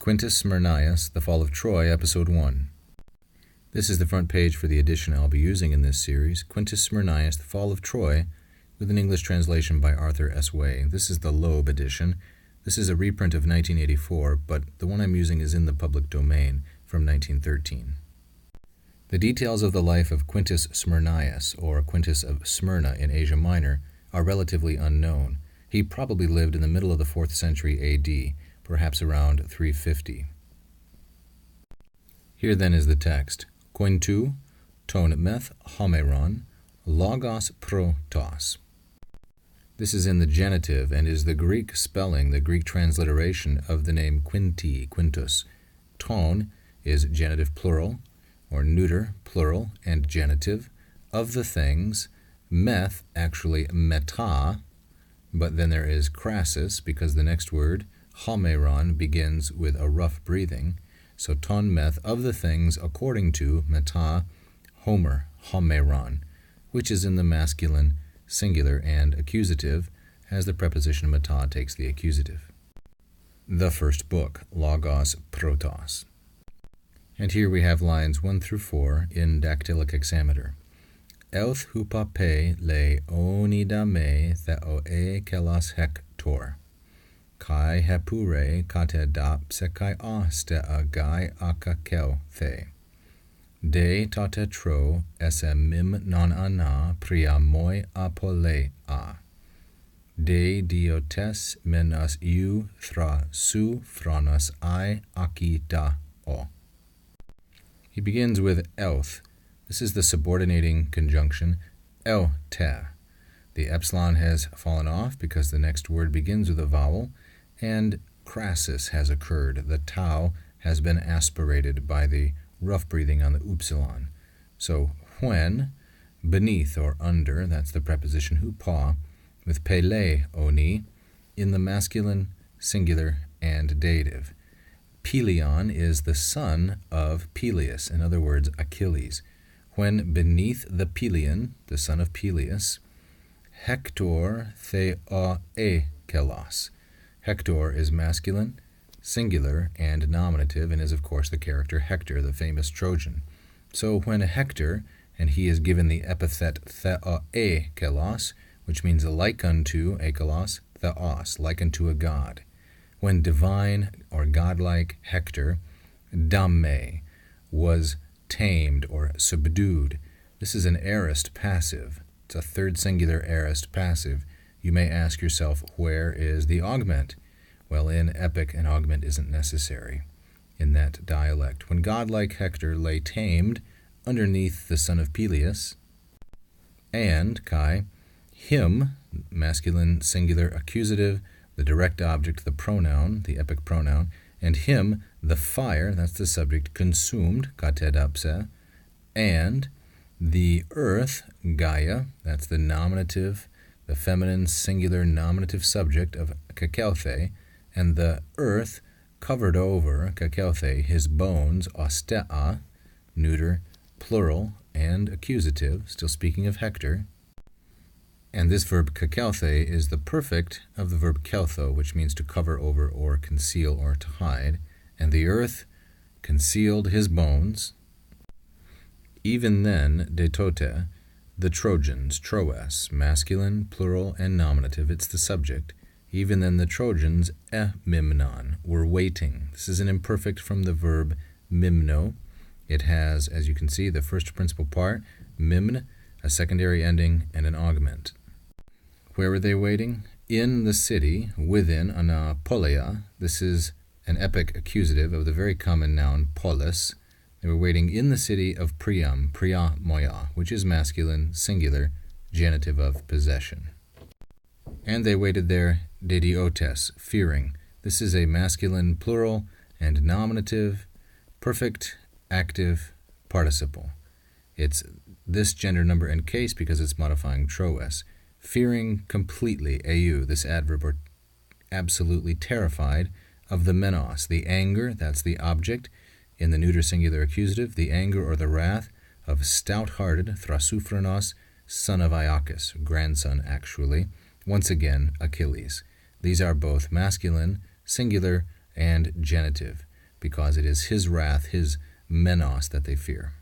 Quintus Smyrnaeus, The Fall of Troy, Episode 1. This is the front page for the edition I'll be using in this series, Quintus Smyrnaeus, The Fall of Troy, with an English translation by Arthur S. Way. This is the Loeb edition. This is a reprint of 1984, but the one I'm using is in the public domain from 1913. The details of the life of Quintus Smyrnaeus, or Quintus of Smyrna in Asia Minor, are relatively unknown. He probably lived in the middle of the 4th century A.D., perhaps around 350. Here then is the text. Kointu, ton meth homeron, logos protos. This is in the genitive and is the Greek spelling, the Greek transliteration of the name Quinti, Quintus. Ton is genitive plural, or neuter, plural, and genitive, of the things. Meth, actually meta, but then there is crassus, because the next word, homeron, begins with a rough breathing. So ton meth, of the things according to meta, homer, homeron, which is in the masculine, singular, and accusative, as the preposition meta takes the accusative. The first book, logos protos. And here we have lines 1 through 4 in dactylic hexameter. Euth hupape le onidame theo e kelas hector. Kai hepure kate dapse kai aste agai akakel the. De tate tro esse mim non ana pria moi apole a. De diotes menas eu thra su phronos I akita o. He begins with euth. This is the subordinating conjunction eute. The epsilon has fallen off because the next word begins with a vowel, and crassus has occurred. The tau has been aspirated by the rough breathing on the upsilon. So when, beneath or under, that's the preposition hupa, with pele oni, in the masculine, singular, and dative. Pelion is the son of Peleus, in other words, Achilles. When beneath the Pelion, the son of Peleus, Hector theo e kelos. Hector is masculine, singular, and nominative, and is, of course, the character Hector, the famous Trojan. So when Hector, and he is given the epithet theo e kelos, which means like unto, ekelos, theos, like unto a god. When divine or godlike Hector, dame, was tamed or subdued. This is an aorist passive. It's a third singular aorist passive. You may ask yourself, where is the augment? Well, in epic, an augment isn't necessary in that dialect. When godlike Hector lay tamed underneath the son of Peleus, and Kai, him, masculine singular accusative, the direct object, the pronoun, the epic pronoun, and him, the fire, that's the subject, consumed, katedapse, and the earth, Gaia, that's the nominative, the feminine singular nominative subject of kakelthe, and the earth covered over, kakelthe, his bones, ostea, neuter, plural, and accusative, still speaking of Hector. And this verb kakelthe is the perfect of the verb keltho, which means to cover over or conceal or to hide. And the earth concealed his bones. Even then, de tote, the Trojans, troes, masculine, plural, and nominative, it's the subject. Even then the Trojans, mimnon, were waiting. This is an imperfect from the verb mimno. It has, as you can see, the first principal part, mimn, a secondary ending, and an augment. Where were they waiting? In the city, within, anapoleia. This is an epic accusative of the very common noun polis. They were waiting in the city of Priam, Priya moya, which is masculine, singular, genitive of possession. And they waited there, dediotes, fearing. This is a masculine plural and nominative, perfect, active participle. It's this gender number and case because it's modifying troes. Fearing completely, eu, this adverb, or absolutely terrified, of the menos, the anger, that's the object, in the neuter singular accusative, the anger or the wrath of stout-hearted Thrasouphronos, son of Iacchus, grandson actually, once again Achilles. These are both masculine, singular, and genitive. because it is his wrath, his menos, that they fear.